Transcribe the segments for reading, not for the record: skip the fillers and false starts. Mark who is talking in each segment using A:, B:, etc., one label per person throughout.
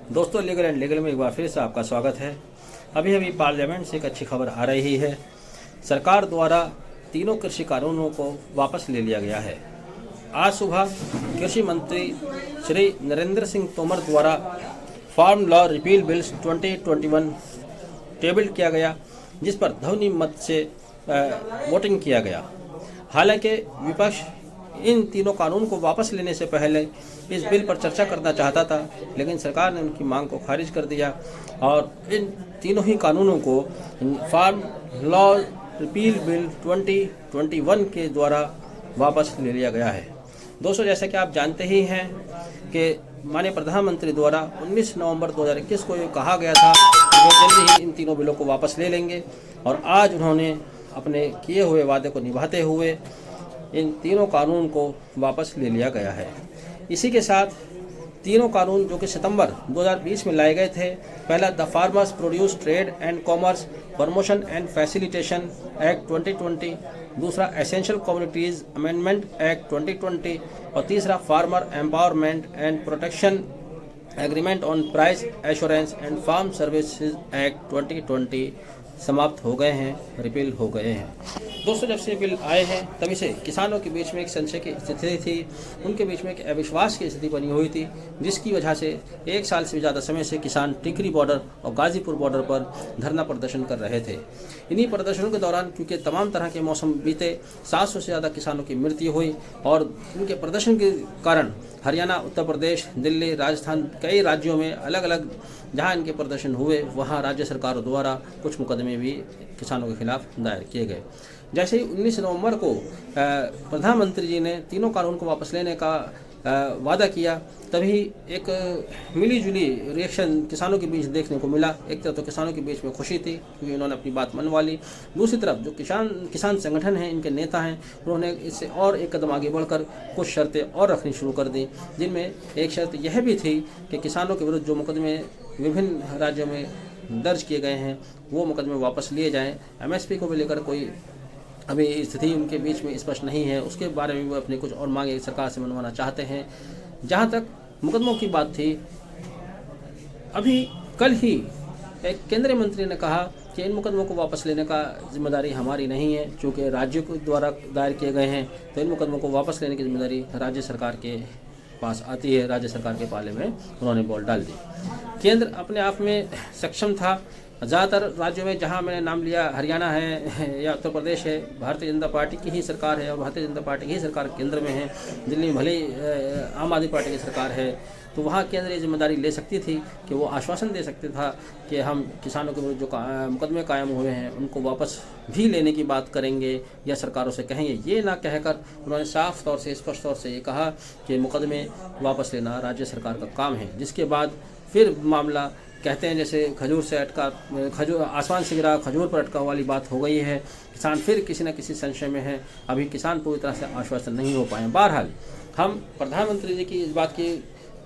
A: दोस्तों, legal and legal में एक बार फिर से आपका स्वागत है। अभी पार्लियामेंट से एक अच्छी खबर आ रही है। सरकार द्वारा तीनों कृषि कानूनों को वापस ले लिया गया है। आज सुबह कृषि मंत्री श्री नरेंद्र सिंह तोमर द्वारा farm law repeal bills 2021 table किया गया, जिस पर ध्वनि मत से वोटिंग किया गया। हालांकि विपक्ष इन तीनों कानून को वापस लेने से पहले इस बिल पर चर्चा करना चाहता था, लेकिन सरकार ने उनकी मांग को खारिज कर दिया और इन तीनों ही कानूनों को फार्म लॉ रिपील बिल 2021 के द्वारा वापस ले लिया गया है। दोस्तों, जैसा कि आप जानते ही हैं कि माननीय प्रधानमंत्री द्वारा 19 नवंबर 2021 को ये कहा गया था कि वो जल्दी ही इन तीनों बिलों को वापस ले लेंगे, और आज उन्होंने अपने किए हुए वादे को निभाते हुए इन तीनों कानून को वापस ले लिया गया है। इसी के साथ तीनों कानून जो कि सितंबर 2020 में लाए गए थे, पहला the farmers produce trade and commerce promotion and facilitation act 2020, दूसरा एसेंशियल कम्युनिटीज अमेंडमेंट एक्ट 2020 और तीसरा farmer empowerment and protection agreement on price assurance and farm services act 2020 समाप्त हो गए हैं, रिपील हो गए हैं। दोस्तों, जब से बिल आए हैं तभी से किसानों के बीच में एक संशय की स्थिति थी, उनके बीच में एक अविश्वास की स्थिति बनी हुई थी, जिसकी वजह से एक साल से भी ज़्यादा समय से किसान टिकरी बॉर्डर और गाजीपुर बॉर्डर पर धरना प्रदर्शन कर रहे थे। इन्हीं प्रदर्शनों के दौरान क्योंकि तमाम तरह के मौसम बीते, 700 से ज़्यादा किसानों की मृत्यु हुई और उनके प्रदर्शन के कारण हरियाणा, उत्तर प्रदेश, दिल्ली, राजस्थान, कई राज्यों में अलग अलग जहां इनके प्रदर्शन हुए, वहां राज्य सरकारों द्वारा कुछ मुकदमे भी किसानों के खिलाफ दायर किए गए। जैसे ही 19 नवंबर को प्रधानमंत्री जी ने तीनों कानून को वापस लेने का वादा किया, तभी एक मिली जुली रिएक्शन किसानों के बीच देखने को मिला। एक तरफ तो किसानों के बीच में खुशी थी क्योंकि उन्होंने अपनी बात मनवा ली, दूसरी तरफ जो किसान संगठन हैं, इनके नेता हैं, उन्होंने इससे और एक कदम आगे बढ़कर कुछ शर्तें और रखनी शुरू कर दी, जिनमें एक शर्त यह भी थी कि किसानों के विरुद्ध जो मुकदमे विभिन्न राज्यों में दर्ज किए गए हैं वो मुकदमे वापस लिए जाएँ। MSP को भी लेकर कोई अभी स्थिति उनके बीच में स्पष्ट नहीं है, उसके बारे में वो अपनी कुछ और मांगे सरकार से मनवाना चाहते हैं। जहां तक मुकदमों की बात थी, अभी कल ही एक केंद्रीय मंत्री ने कहा कि इन मुकदमों को वापस लेने का जिम्मेदारी हमारी नहीं है, चूँकि राज्यों के द्वारा दायर किए गए हैं, तो इन मुकदमों को वापस लेने की जिम्मेदारी राज्य सरकार के पास आती है। राज्य सरकार के पाले में उन्होंने बॉल डाल दी। केंद्र अपने आप में सक्षम था। ज़्यादातर राज्यों में जहां मैंने नाम लिया, हरियाणा है या उत्तर प्रदेश है, भारतीय जनता पार्टी की ही सरकार है और भारतीय जनता पार्टी की ही सरकार केंद्र में है। दिल्ली में भले आम आदमी पार्टी की सरकार है, तो वहाँ केंद्र ये जिम्मेदारी ले सकती थी कि वो आश्वासन दे सकते था कि हम किसानों के विरुद्ध जो मुकदमे कायम हुए हैं उनको वापस भी लेने की बात करेंगे या सरकारों से कहेंगे। ये ना कहकर उन्होंने साफ तौर से, स्पष्ट तौर से ये कहा कि मुकदमे वापस लेना राज्य सरकार का काम है। जिसके बाद फिर मामला कहते हैं जैसे खजूर आसमान से गिरा खजूर पर अटका वाली बात हो गई है। किसान फिर किसी न किसी संशय में है। अभी किसान पूरी तरह से आश्वासन नहीं हो पाए। बहरहाल हम प्रधानमंत्री जी की इस बात की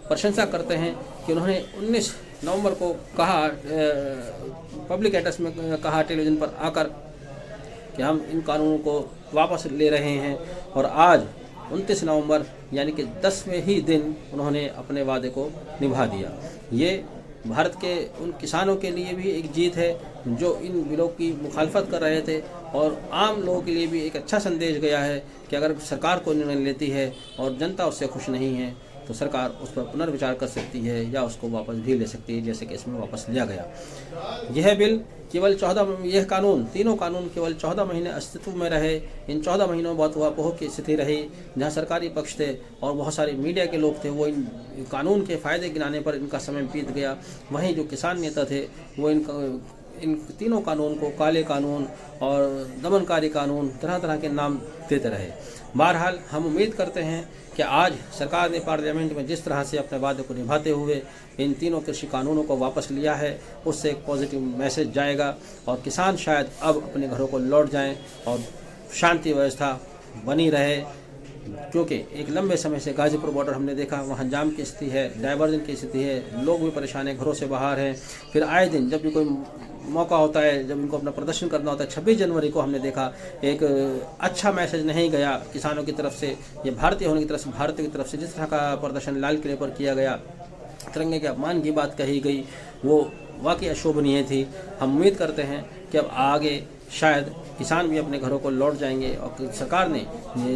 A: प्रशंसा करते हैं कि उन्होंने 19 नवंबर को कहा, पब्लिक एड्रेस में कहा टेलीविज़न पर आकर कि हम इन कानूनों को वापस ले रहे हैं, और आज 29 नवंबर यानी कि 10वें ही दिन उन्होंने अपने वादे को निभा दिया। ये भारत के उन किसानों के लिए भी एक जीत है जो इन बिलों की मुखालफत कर रहे थे, और आम लोगों के लिए भी एक अच्छा संदेश गया है कि अगर सरकार को निर्णय लेती है और जनता उससे खुश नहीं है तो सरकार उस पर पुनर्विचार कर सकती है या उसको वापस भी ले सकती है, जैसे कि इसमें वापस लिया गया। यह बिल केवल 14 यह कानून, तीनों कानून केवल 14 महीने अस्तित्व में रहे। इन 14 महीनों में बहुत वह की स्थिति रही जहां सरकारी पक्ष थे और बहुत सारे मीडिया के लोग थे, वो इन कानून के फ़ायदे गिनाने पर इनका समय बीत गया। वहीं जो किसान नेता थे वो इन तीनों कानून को काले कानून और दमनकारी कानून तरह तरह के नाम देते रहे। बहरहाल हम उम्मीद करते हैं कि आज सरकार ने पार्लियामेंट में जिस तरह से अपने वादे को निभाते हुए इन तीनों कृषि कानूनों को वापस लिया है, उससे एक पॉजिटिव मैसेज जाएगा और किसान शायद अब अपने घरों को लौट जाएं और शांति व्यवस्था बनी रहे। क्योंकि एक लंबे समय से गाजीपुर बॉर्डर हमने देखा, वहाँ जाम की स्थिति है, डाइवर्जन की स्थिति है, लोग भी परेशान हैं, घरों से बाहर हैं। फिर आए दिन जब भी कोई मौका होता है, जब इनको अपना प्रदर्शन करना होता है, 26 जनवरी को हमने देखा एक अच्छा मैसेज नहीं गया किसानों की तरफ से, ये भारतीय होने की तरफ से, भारतीय की तरफ से जिस तरह का प्रदर्शन लाल किले पर किया गया, तिरंगे के अपमान की बात कही गई वो वाकई अशोभनीय थी। हम उम्मीद करते हैं कि अब आगे शायद किसान भी अपने घरों को लौट जाएंगे और सरकार ने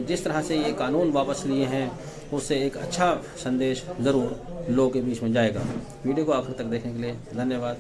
A: जिस तरह से ये कानून वापस लिए हैं उससे एक अच्छा संदेश ज़रूर लोगों के बीच में जाएगा। वीडियो को आखिर तक देखने के लिए धन्यवाद।